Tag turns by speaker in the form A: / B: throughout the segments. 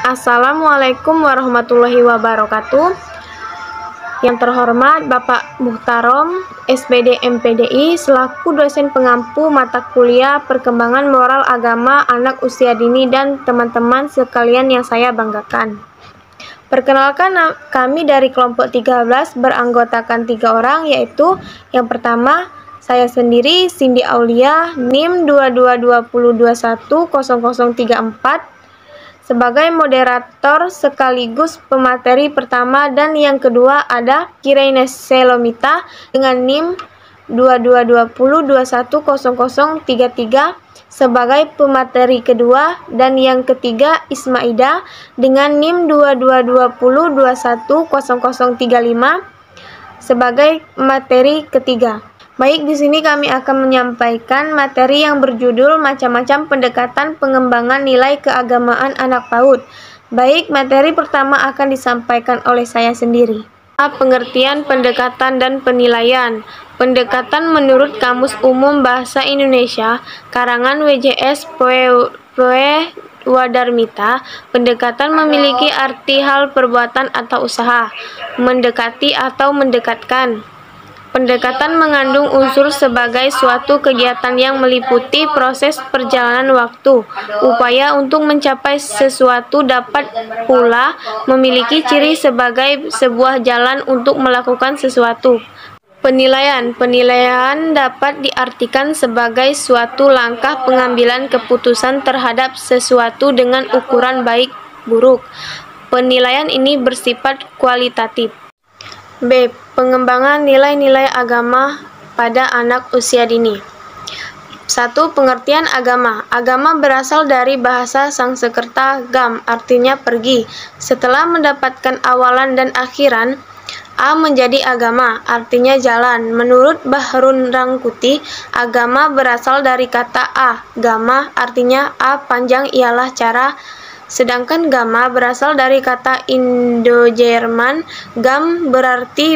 A: Assalamualaikum warahmatullahi wabarakatuh. Yang terhormat Bapak Muhtarom, SPD MPDI, selaku dosen pengampu mata kuliah Perkembangan Moral Agama Anak Usia Dini dan teman-teman sekalian yang saya banggakan. Perkenalkan, kami dari kelompok 13 beranggotakan 3 orang, yaitu yang pertama, saya sendiri Cindy Aulia, NIM 2220210034, sebagai moderator sekaligus pemateri pertama, dan yang kedua ada Kiraines Selomita dengan NIM 2220210033 sebagai pemateri kedua, dan yang ketiga Ismaida dengan NIM 2220210035 sebagai materi ketiga. Baik, di sini kami akan menyampaikan materi yang berjudul macam-macam pendekatan pengembangan nilai keagamaan anak PAUD. Baik, materi pertama akan disampaikan oleh saya sendiri. Pengertian pendekatan dan penilaian. Pendekatan menurut Kamus Umum Bahasa Indonesia, karangan WJS Poe Wadarmita, pendekatan memiliki arti hal, perbuatan, atau usaha, mendekati atau mendekatkan. Pendekatan mengandung unsur sebagai suatu kegiatan yang meliputi proses perjalanan waktu. Upaya untuk mencapai sesuatu dapat pula memiliki ciri sebagai sebuah jalan untuk melakukan sesuatu. Penilaian. Penilaian dapat diartikan sebagai suatu langkah pengambilan keputusan terhadap sesuatu dengan ukuran baik buruk. Penilaian ini bersifat kualitatif. B. Pengembangan nilai-nilai agama pada anak usia dini. 1. Pengertian agama. Agama berasal dari bahasa Sanskerta gam, artinya pergi. Setelah mendapatkan awalan dan akhiran, A menjadi agama, artinya jalan. Menurut Bahrun Rangkuti, agama berasal dari kata A, gama, artinya A panjang ialah cara. Sedangkan gama berasal dari kata Indo-Jerman, gam berarti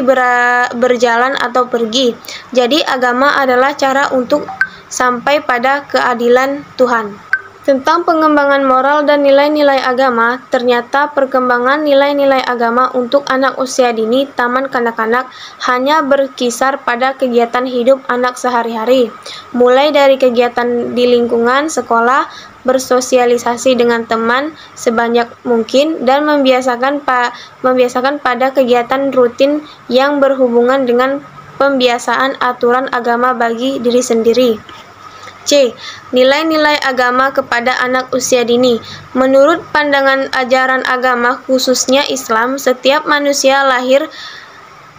A: berjalan atau pergi. Jadi agama adalah cara untuk sampai pada keadilan Tuhan. Tentang pengembangan moral dan nilai-nilai agama, ternyata perkembangan nilai-nilai agama untuk anak usia dini taman kanak-kanak hanya berkisar pada kegiatan hidup anak sehari-hari, mulai dari kegiatan di lingkungan sekolah, bersosialisasi dengan teman sebanyak mungkin, dan membiasakan pada kegiatan rutin yang berhubungan dengan pembiasaan aturan agama bagi diri sendiri. C. Nilai-nilai agama kepada anak usia dini. Menurut pandangan ajaran agama, khususnya Islam, setiap manusia lahir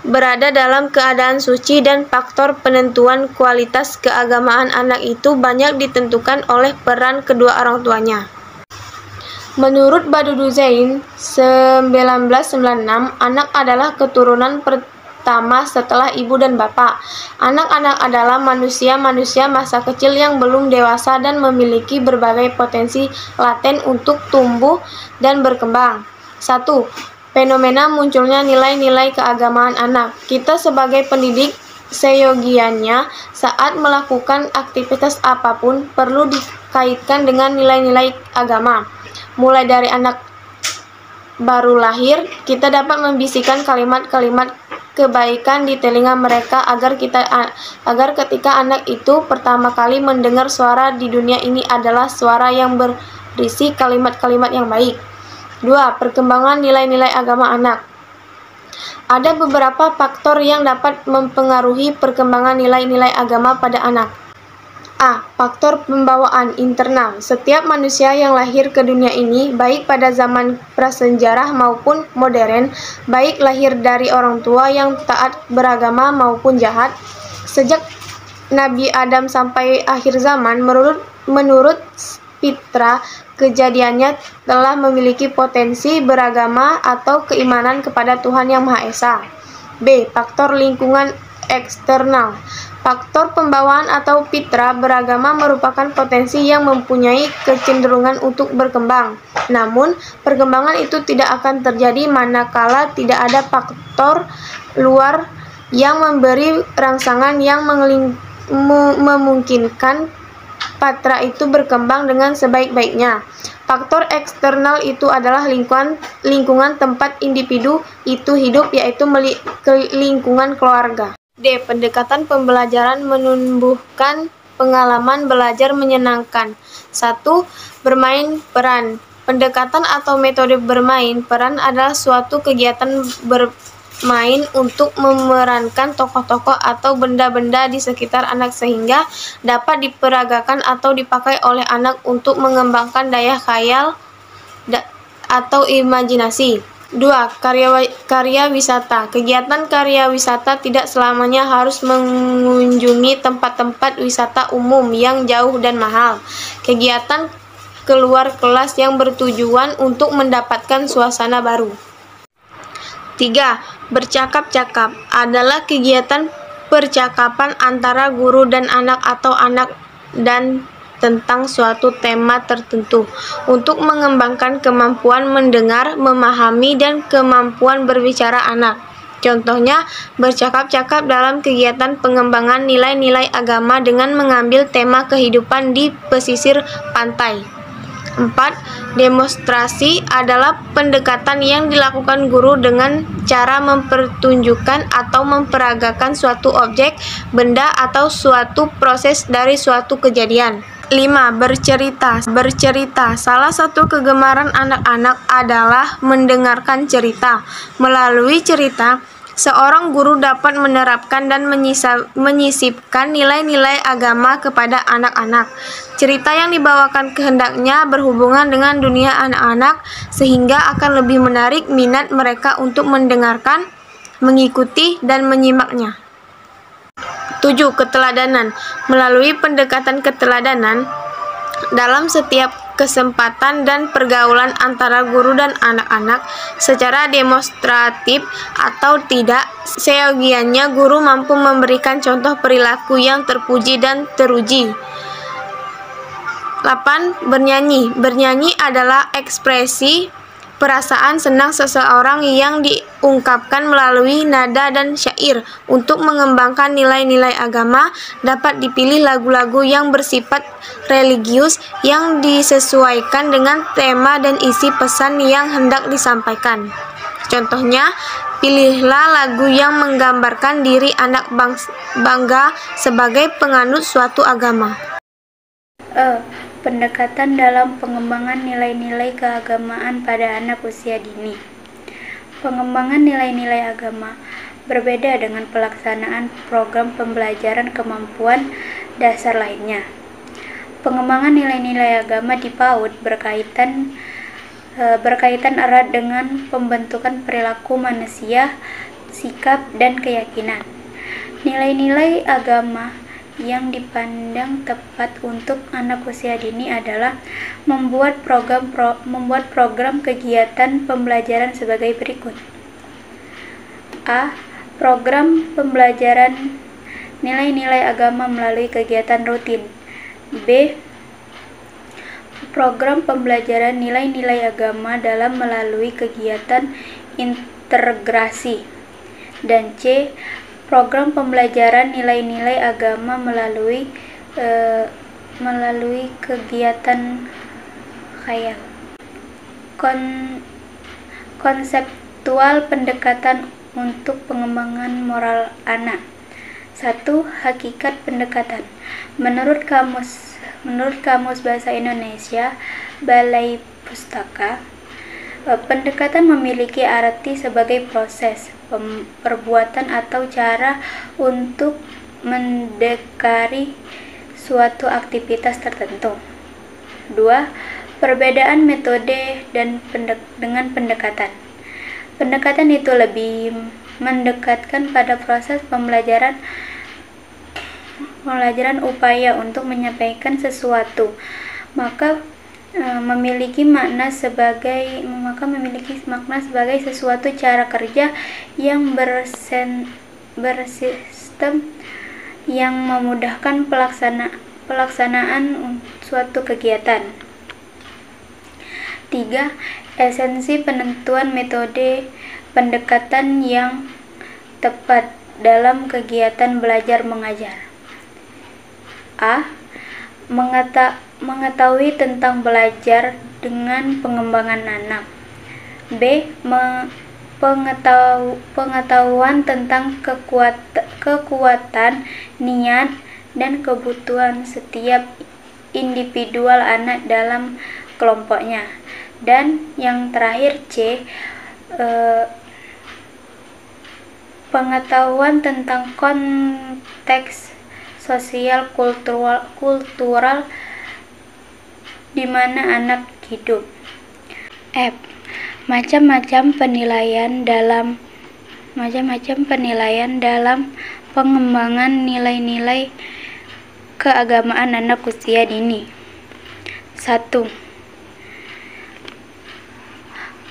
A: berada dalam keadaan suci, dan faktor penentuan kualitas keagamaan anak itu banyak ditentukan oleh peran kedua orang tuanya. Menurut Badudu Zain 1996, anak adalah keturunan pertama setelah ibu dan bapak. Anak-anak adalah manusia-manusia masa kecil yang belum dewasa dan memiliki berbagai potensi laten untuk tumbuh dan berkembang. 1. Fenomena munculnya nilai-nilai keagamaan anak. Kita sebagai pendidik seyogianya saat melakukan aktivitas apapun perlu dikaitkan dengan nilai-nilai agama. Mulai dari anak baru lahir, kita dapat membisikkan kalimat-kalimat kebaikan di telinga mereka agar ketika anak itu pertama kali mendengar suara di dunia ini adalah suara yang berisi kalimat-kalimat yang baik. 2. Perkembangan nilai-nilai agama anak. Ada beberapa faktor yang dapat mempengaruhi perkembangan nilai-nilai agama pada anak. A. Faktor pembawaan internal. Setiap manusia yang lahir ke dunia ini, baik pada zaman prasejarah maupun modern, baik lahir dari orang tua yang taat beragama maupun jahat, sejak Nabi Adam sampai akhir zaman, menurut Fitra, kejadiannya telah memiliki potensi beragama atau keimanan kepada Tuhan Yang Maha Esa. B. Faktor lingkungan eksternal. Faktor pembawaan atau fitra beragama merupakan potensi yang mempunyai kecenderungan untuk berkembang. Namun, perkembangan itu tidak akan terjadi manakala tidak ada faktor luar yang memberi rangsangan yang memungkinkan patra itu berkembang dengan sebaik-baiknya. Faktor eksternal itu adalah lingkungan tempat individu itu hidup, yaitu lingkungan keluarga. D. Pendekatan pembelajaran menumbuhkan pengalaman belajar menyenangkan. 1. Bermain peran. Pendekatan atau metode bermain peran adalah suatu kegiatan bermain untuk memerankan tokoh-tokoh atau benda-benda di sekitar anak sehingga dapat diperagakan atau dipakai oleh anak untuk mengembangkan daya khayal atau imajinasi. 2. Karya wisata. Kegiatan karya wisata tidak selamanya harus mengunjungi tempat-tempat wisata umum yang jauh dan mahal. Kegiatan keluar kelas yang bertujuan untuk mendapatkan suasana baru. 3. Bercakap-cakap adalah kegiatan percakapan antara guru dan anak atau anak dan tentang suatu tema tertentu untuk mengembangkan kemampuan mendengar, memahami, dan kemampuan berbicara anak. Contohnya, bercakap-cakap dalam kegiatan pengembangan nilai-nilai agama dengan mengambil tema kehidupan di pesisir pantai. 4. Demonstrasi adalah pendekatan yang dilakukan guru dengan cara mempertunjukkan atau memperagakan suatu objek, benda, atau suatu proses dari suatu kejadian. 5. Bercerita. Salah satu kegemaran anak-anak adalah mendengarkan cerita. Melalui cerita, seorang guru dapat menerapkan dan menyisipkan nilai-nilai agama kepada anak-anak. Cerita yang dibawakan kehendaknya berhubungan dengan dunia anak-anak sehingga akan lebih menarik minat mereka untuk mendengarkan, mengikuti, dan menyimaknya. 7. Keteladanan. Melalui pendekatan keteladanan, dalam setiap kesempatan dan pergaulan antara guru dan anak-anak, secara demonstratif atau tidak, seyogianya guru mampu memberikan contoh perilaku yang terpuji dan teruji. 8. Bernyanyi. Bernyanyi adalah ekspresi perasaan senang seseorang yang diungkapkan melalui nada dan syair. Untuk mengembangkan nilai-nilai agama, dapat dipilih lagu-lagu yang bersifat religius yang disesuaikan dengan tema dan isi pesan yang hendak disampaikan. Contohnya, pilihlah lagu yang menggambarkan diri anak bangga sebagai penganut suatu agama.
B: Pendekatan dalam pengembangan nilai-nilai keagamaan pada anak usia dini. Pengembangan nilai-nilai agama berbeda dengan pelaksanaan program pembelajaran kemampuan dasar lainnya. Pengembangan nilai-nilai agama di PAUD berkaitan erat dengan pembentukan perilaku manusia, sikap, dan keyakinan. Nilai-nilai agama yang dipandang tepat untuk anak usia dini adalah membuat program kegiatan pembelajaran sebagai berikut. A. Program pembelajaran nilai-nilai agama melalui kegiatan rutin. B. Program pembelajaran nilai-nilai agama melalui kegiatan integrasi. Dan C. Program pembelajaran nilai-nilai agama melalui kegiatan khayal. Konseptual pendekatan untuk pengembangan moral anak. 1. Hakikat pendekatan. Menurut Kamus Bahasa Indonesia, Balai Pustaka, pendekatan memiliki arti sebagai proses, perbuatan atau cara untuk mendekati suatu aktivitas tertentu. 2. Perbedaan metode dengan pendekatan. Pendekatan itu lebih mendekatkan pada proses pembelajaran upaya untuk menyampaikan sesuatu, maka memiliki makna sebagai sesuatu cara kerja yang bersistem yang memudahkan pelaksanaan suatu kegiatan. 3. Esensi penentuan metode pendekatan yang tepat dalam kegiatan belajar mengajar. A. Mengetahui tentang belajar dengan pengembangan anak. B. Pengetahuan tentang kekuatan, niat, dan kebutuhan setiap individual anak dalam kelompoknya. Dan yang terakhir C. Pengetahuan tentang konteks sosial kultural di mana anak hidup. F. Macam-macam penilaian dalam pengembangan nilai-nilai keagamaan anak usia dini. 1.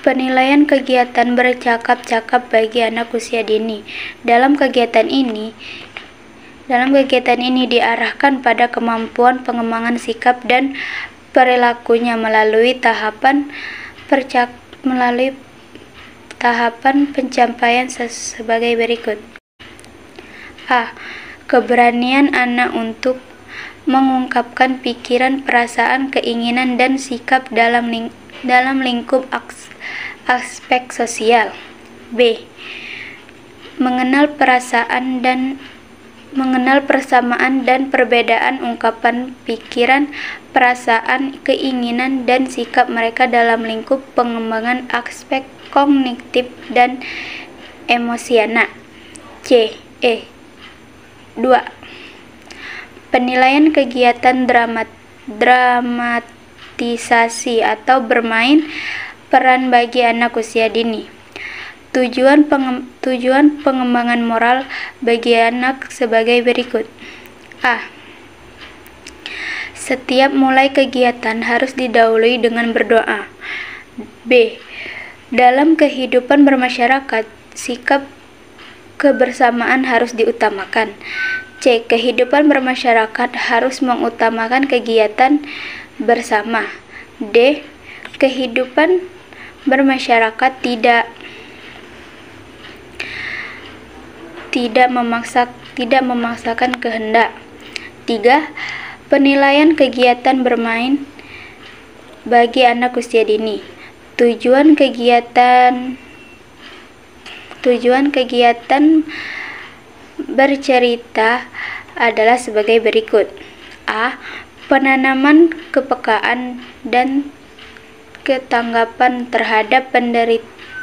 B: Penilaian kegiatan bercakap-cakap bagi anak usia dini. Dalam kegiatan ini diarahkan pada kemampuan pengembangan sikap dan perilakunya melalui tahapan pencapaian sebagai berikut. A. Keberanian anak untuk mengungkapkan pikiran, perasaan, keinginan, dan sikap dalam lingkup aspek sosial. B. Mengenal persamaan dan perbedaan ungkapan pikiran, perasaan, keinginan, dan sikap mereka dalam lingkup pengembangan aspek kognitif dan emosional. 2. Penilaian kegiatan dramatisasi atau bermain peran bagi anak usia dini. Tujuan pengembangan moral bagi anak sebagai berikut. A. Setiap mulai kegiatan harus didahului dengan berdoa. B. Dalam kehidupan bermasyarakat, sikap kebersamaan harus diutamakan. C. Kehidupan bermasyarakat harus mengutamakan kegiatan bersama. D. Kehidupan bermasyarakat tidak memaksakan kehendak. 3. Penilaian kegiatan bermain bagi anak usia dini. Tujuan kegiatan bercerita adalah sebagai berikut. A. Penanaman kepekaan dan ketanggapan terhadap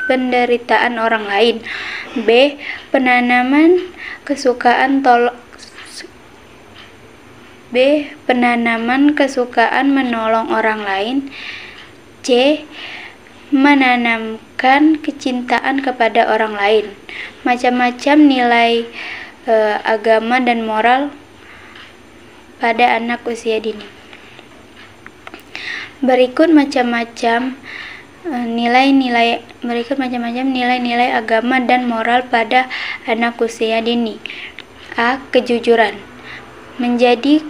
B: penderitaan orang lain. B. Penanaman kesukaan menolong orang lain. C. Menanamkan kecintaan kepada orang lain. Macam-macam nilai agama dan moral pada anak usia dini. Berikut macam-macam nilai-nilai agama dan moral pada anak usia dini. A. Kejujuran menjadi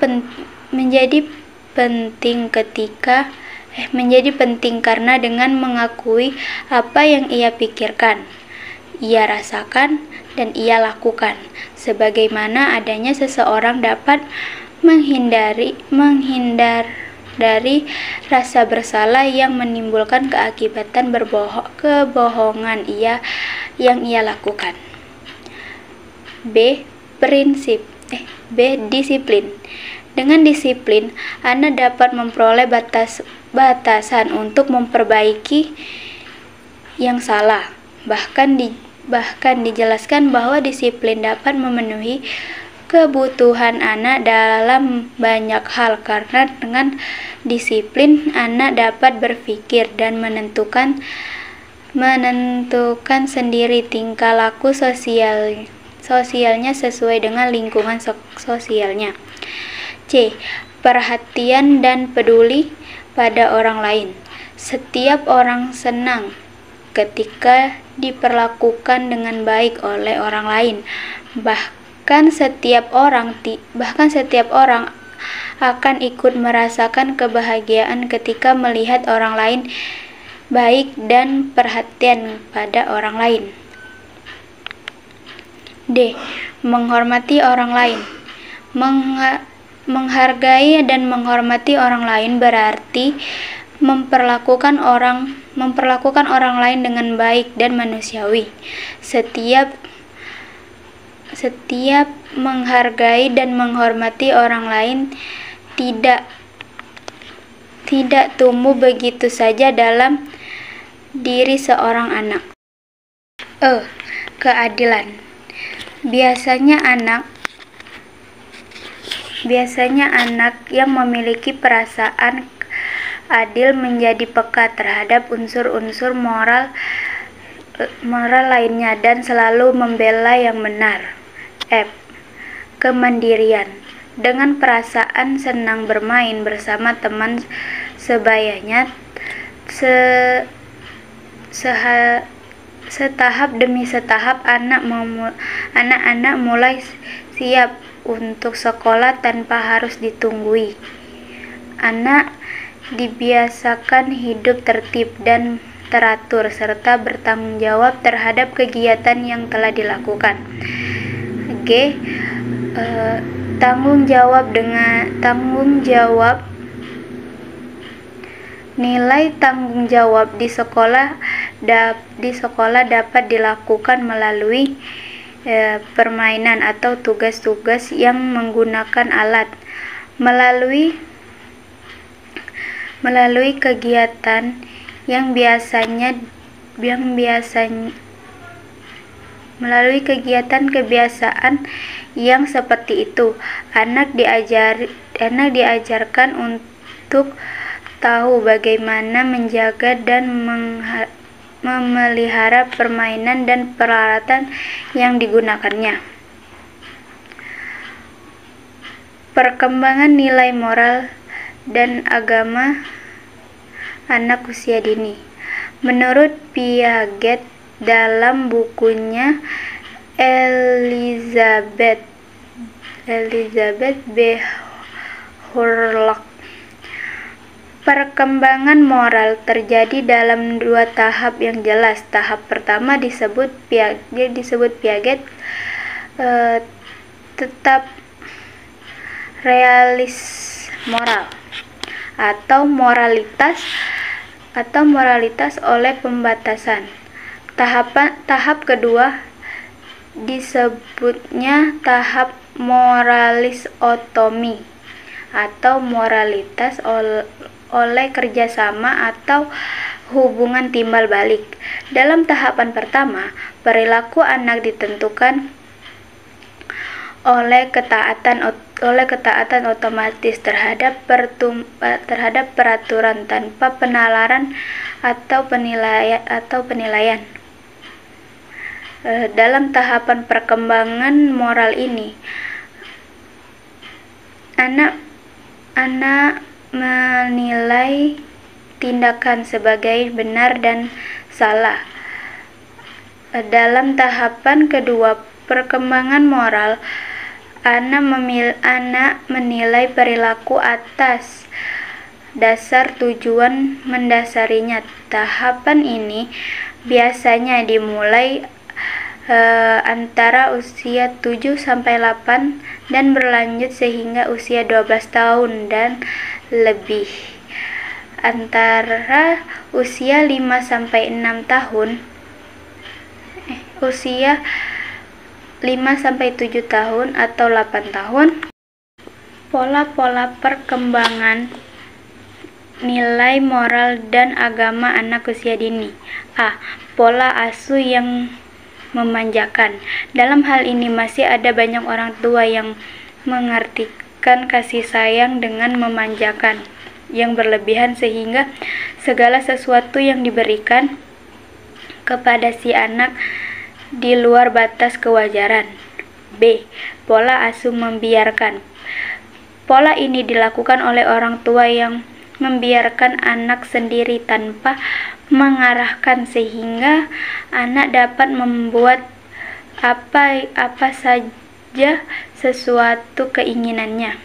B: penting karena dengan mengakui apa yang ia pikirkan, ia rasakan, dan ia lakukan, sebagaimana adanya seseorang dapat menghindar dari rasa bersalah yang menimbulkan keakibatan kebohongan yang ia lakukan. B. Disiplin. Dengan disiplin, anak dapat memperoleh batasan untuk memperbaiki yang salah. Bahkan dijelaskan bahwa disiplin dapat memenuhi kebutuhan anak dalam banyak hal, karena dengan disiplin anak dapat berpikir dan menentukan sendiri tingkah laku sosialnya sesuai dengan lingkungan sosialnya. C. Perhatian dan peduli pada orang lain. Setiap orang senang ketika diperlakukan dengan baik oleh orang lain. Bahkan setiap orang akan ikut merasakan kebahagiaan ketika melihat orang lain baik dan perhatian pada orang lain. D. Menghormati orang lain. Menghargai dan menghormati orang lain berarti memperlakukan orang lain dengan baik dan manusiawi. Setiap menghargai dan menghormati orang lain tidak tumbuh begitu saja dalam diri seorang anak. Keadilan. Biasanya anak yang memiliki perasaan adil menjadi peka terhadap unsur-unsur moral lainnya dan selalu membela yang benar. Kemandirian. Dengan perasaan senang bermain bersama teman sebayanya, setahap demi setahap anak-anak mulai siap untuk sekolah tanpa harus ditunggui. Anak dibiasakan hidup tertib dan teratur serta bertanggung jawab terhadap kegiatan yang telah dilakukan. Tanggung jawab. Nilai tanggung jawab di sekolah dapat dilakukan melalui permainan atau tugas-tugas yang menggunakan alat, melalui kegiatan kebiasaan yang seperti itu. Anak diajarkan untuk tahu bagaimana menjaga dan memelihara permainan dan peralatan yang digunakannya. Perkembangan nilai moral dan agama anak usia dini. Menurut Piaget dalam bukunya Elizabeth B. Hurlock, perkembangan moral terjadi dalam 2 tahap yang jelas. Tahap pertama disebut Piaget tetap realis moral atau moralitas oleh pembatasan. Tahap kedua disebutnya tahap moralis otomi atau moralitas oleh kerjasama atau hubungan timbal balik. Dalam tahapan pertama, perilaku anak ditentukan oleh ketaatan otomatis terhadap peraturan tanpa penalaran atau penilaian. Dalam tahapan perkembangan moral ini, anak menilai tindakan sebagai benar dan salah. Dalam tahapan kedua perkembangan moral, anak menilai perilaku atas dasar tujuan mendasarinya. Tahapan ini biasanya dimulai antara usia 7-8 dan berlanjut sehingga usia 12 tahun dan lebih. Antara usia 5-6 tahun, usia 5-7 tahun atau 8 tahun. Pola-pola perkembangan nilai moral dan agama anak usia dini. Pola asuh yang memanjakan. Dalam hal ini masih ada banyak orang tua yang mengartikan kasih sayang dengan memanjakan yang berlebihan sehingga segala sesuatu yang diberikan kepada si anak di luar batas kewajaran. Pola asuh membiarkan. Pola ini dilakukan oleh orang tua yang membiarkan anak sendiri tanpa mengarahkan sehingga anak dapat membuat apa saja sesuatu keinginannya.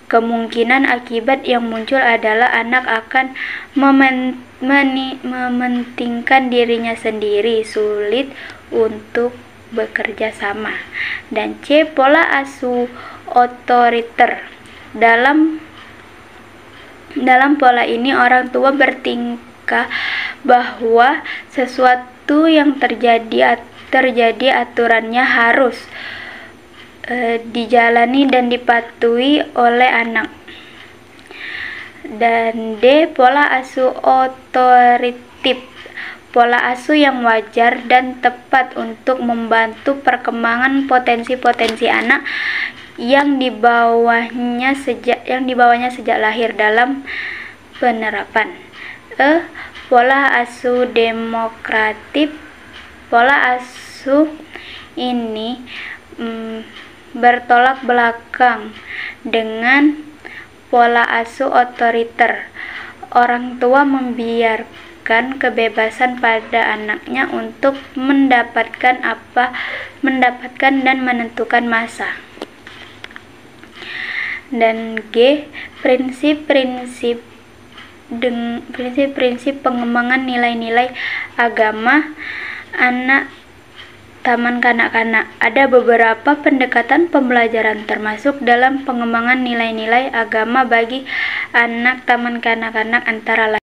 B: Kemungkinan akibat yang muncul adalah anak akan mementingkan dirinya sendiri, sulit untuk bekerja sama. Dan pola asuh otoriter. Dalam Dalam pola ini, orang tua bertingkah bahwa sesuatu yang terjadi aturannya harus dijalani dan dipatuhi oleh anak. Dan D. Pola asuh otoritatif. Pola asuh yang wajar dan tepat untuk membantu perkembangan potensi-potensi anak yang dibawanya sejak lahir dalam penerapan. Pola asuh demokratif. Pola asuh ini bertolak belakang dengan pola asuh otoriter. Orang tua membiarkan kebebasan pada anaknya untuk mendapatkan dan menentukan masa. Dan G. Prinsip-prinsip pengembangan nilai-nilai agama anak taman kanak-kanak. Ada beberapa pendekatan pembelajaran termasuk dalam pengembangan nilai-nilai agama bagi anak taman kanak-kanak antara lain.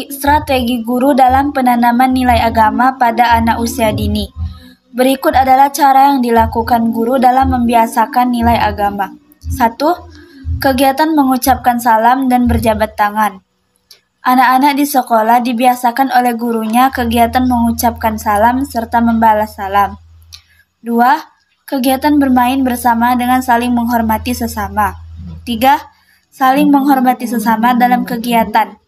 C: Strategi guru dalam penanaman nilai agama pada anak usia dini. Berikut adalah cara yang dilakukan guru dalam membiasakan nilai agama. 1. Kegiatan mengucapkan salam dan berjabat tangan. Anak-anak di sekolah dibiasakan oleh gurunya kegiatan mengucapkan salam serta membalas salam. 2. Kegiatan bermain bersama dengan saling menghormati sesama. 3. Saling menghormati sesama dalam kegiatan.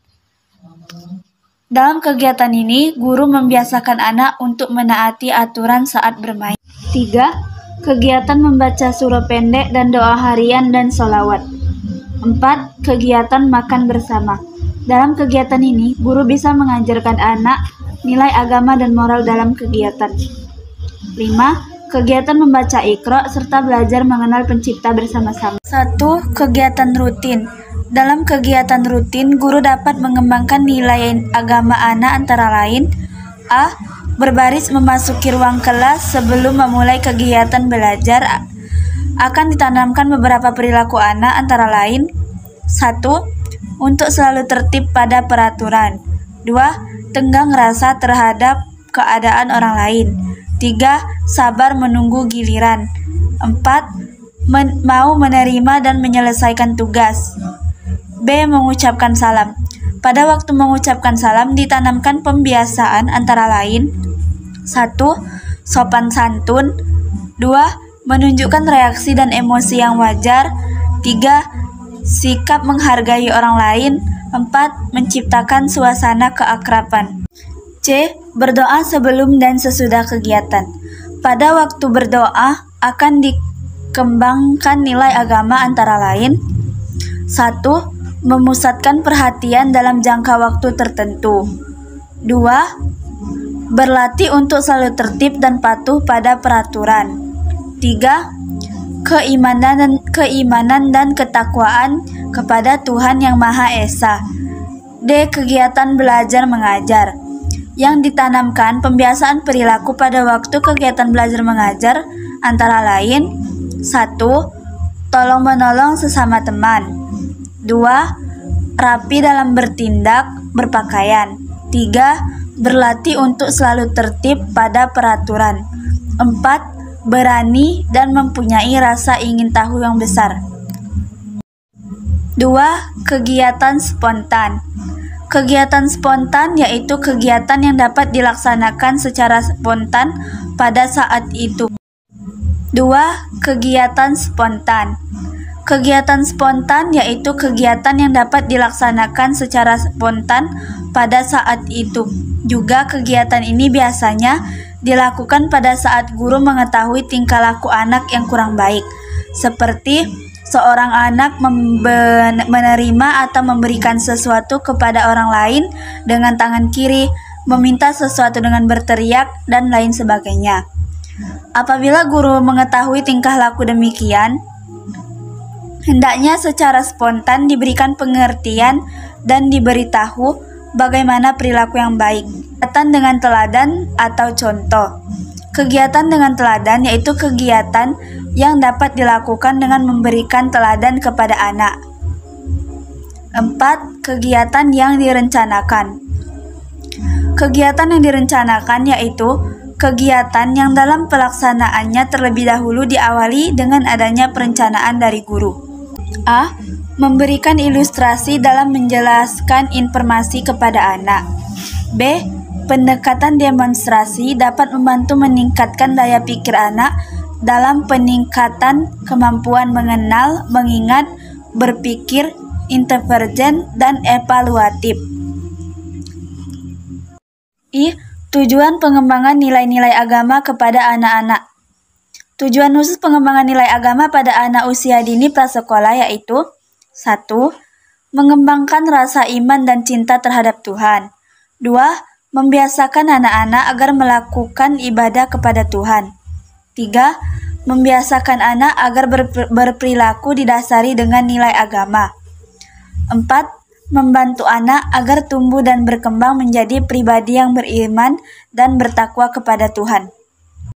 C: Dalam kegiatan ini, guru membiasakan anak untuk menaati aturan saat bermain. 3. Kegiatan membaca surah pendek dan doa harian dan sholawat. 4. Kegiatan makan bersama. Dalam kegiatan ini, guru bisa mengajarkan anak nilai agama dan moral dalam kegiatan. 5. Kegiatan membaca Iqra serta belajar mengenal pencipta bersama-sama. 1. Kegiatan rutin. Dalam kegiatan rutin, guru dapat mengembangkan nilai agama anak antara lain: A. Berbaris memasuki ruang kelas sebelum memulai kegiatan belajar. Akan ditanamkan beberapa perilaku anak antara lain: 1. Untuk selalu tertib pada peraturan. 2. Tenggang rasa terhadap keadaan orang lain. 3. Sabar menunggu giliran. 4. Mau menerima dan menyelesaikan tugas. B. Mengucapkan salam. Pada waktu mengucapkan salam ditanamkan pembiasaan antara lain: 1. Sopan santun. 2. Menunjukkan reaksi dan emosi yang wajar. 3. Sikap menghargai orang lain. 4. Menciptakan suasana keakraban. C. Berdoa sebelum dan sesudah kegiatan. Pada waktu berdoa akan dikembangkan nilai agama antara lain: 1. Memusatkan perhatian dalam jangka waktu tertentu. 2. Berlatih untuk selalu tertib dan patuh pada peraturan. 3. Keimanan dan ketakwaan kepada Tuhan Yang Maha Esa. D. Kegiatan belajar mengajar. Yang ditanamkan pembiasaan perilaku pada waktu kegiatan belajar mengajar antara lain: 1. Tolong-menolong sesama teman. 2. Rapi dalam bertindak, berpakaian. 3. Berlatih untuk selalu tertib pada peraturan. 4. Berani dan mempunyai rasa ingin tahu yang besar. 2. Kegiatan spontan. Kegiatan spontan yaitu kegiatan yang dapat dilaksanakan secara spontan pada saat itu. 2. Kegiatan spontan. Kegiatan spontan yaitu kegiatan yang dapat dilaksanakan secara spontan pada saat itu. Juga kegiatan ini biasanya dilakukan pada saat guru mengetahui tingkah laku anak yang kurang baik, seperti seorang anak menerima atau memberikan sesuatu kepada orang lain dengan tangan kiri, meminta sesuatu dengan berteriak, dan lain sebagainya. Apabila guru mengetahui tingkah laku demikian, hendaknya secara spontan diberikan pengertian dan diberitahu bagaimana perilaku yang baik. Kegiatan dengan teladan atau contoh. Kegiatan dengan teladan yaitu kegiatan yang dapat dilakukan dengan memberikan teladan kepada anak. 4. Kegiatan yang direncanakan. Kegiatan yang direncanakan yaitu kegiatan yang dalam pelaksanaannya terlebih dahulu diawali dengan adanya perencanaan dari guru. A. Memberikan ilustrasi dalam menjelaskan informasi kepada anak. B. Pendekatan demonstrasi dapat membantu meningkatkan daya pikir anak dalam peningkatan kemampuan mengenal, mengingat, berpikir, interfergen, dan evaluatif. I. Tujuan pengembangan nilai-nilai agama kepada anak-anak. Tujuan khusus pengembangan nilai agama pada anak usia dini prasekolah yaitu 1. Mengembangkan rasa iman dan cinta terhadap Tuhan. 2. Membiasakan anak-anak agar melakukan ibadah kepada Tuhan. 3. Membiasakan anak agar berperilaku didasari dengan nilai agama. 4. Membantu anak agar tumbuh dan berkembang menjadi pribadi yang beriman dan bertakwa kepada Tuhan.